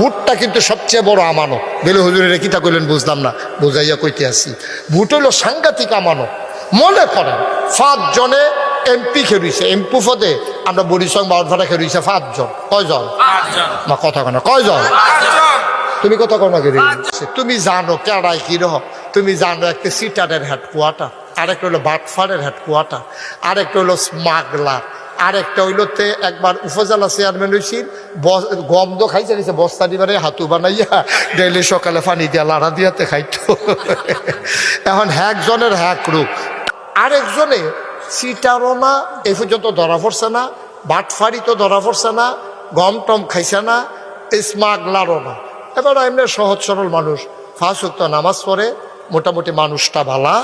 ভোটটা কিন্তু সবচেয়ে বড় আমানত। বেলে হুজুরের কিতা কইলেন বুঝলাম না, বুঝাইয়া কইতে আসি। ভোট হইল সাংঘাতিক আমানত। মনে করেন 5 জনে এমপি খেলুইছে, এমপি পদে আমরা বরিশং বাউরভাটা খেলুইছে 5 জন। কয়জন? মা কথা কয় না, কয়জন? তুমি কথা কয় না কে? তুমি জানো কেডাই কি রহ, তুমি জানো একটা সিটারের হেডকোয়ার্টার, আরেকটা হইলো বাটফারের হেডকোয়ার্টার, আরেকটা হইলো স্মাগলার, আরেকটা হইলোতে একবার উপজেলা চেয়ারম্যান হয়েছিল, গন্ধ খাইছে গেছে বস্তা দিবারে হাতু বানাইয়া ডেইলি সকালে পানি দিয়া লাড়া দিয়াতে খাইতো। এখন একজনের হ্যাক রূপ, আরেকজনে সিটারও না, এই পর্যন্ত ধরা পড়ছে না, বাটফারি তো ধরা পড়ছে না, গম টম খাইছে না, স্মাগলারও না। এবার এমনি সহজ সরল মানুষ, 5 ওয়াক্ত নামাজ পড়ে, মোটামুটি মানুষটা ভালা,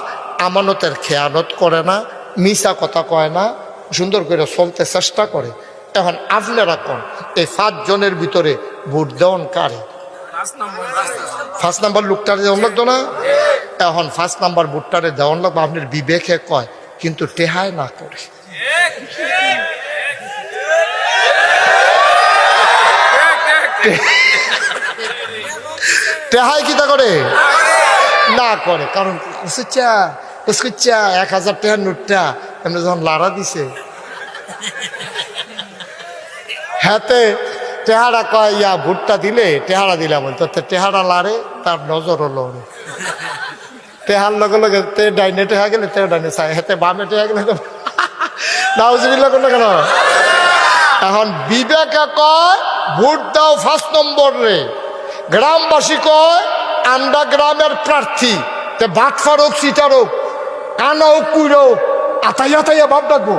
আমানতের খেয়ানত করে না, মিশা কথা কয় না, সুন্দর করে চলতে চেষ্টা করে। এখন আপনারা কোন এই 5 জনের ভিতরে ভোট দেওয়ান কারে? 5 নাম্বার লোকটারে দেওয়ান লাগতো না? এখন 5 নাম্বার ভোটটারে দেওয়ান লাগবে, আপনার বিবেকে কয়, কিন্তু টেহায় না করে। টেহাই কিতা করে না করে, কারণ 1000 টাকার নোটটা এমনি যখন লাড়া দিছে, হাতে টেহারা কয় ইয়া ভুট্টা দিলে টেহারা দিলাম, তো টেহারা লাড়ে, তার নজরও লড়ে। টেহার লগে লগে তে ডাইনে টেহা গেলে তে ডাইনে চাই, হাতে বামে টেহা গেলে নাউজুবিল্লাহ করলো কেন? এখন বিবেকে কয় ভোট দাও 5 নম্বর রে, গ্রামবাসী কয় আমরা গ্রামের প্রার্থী, তে বাটফার হোক সিটার হোক, কানা হোক কুইর হোক, আতাইয়া ভাব ডাকবো।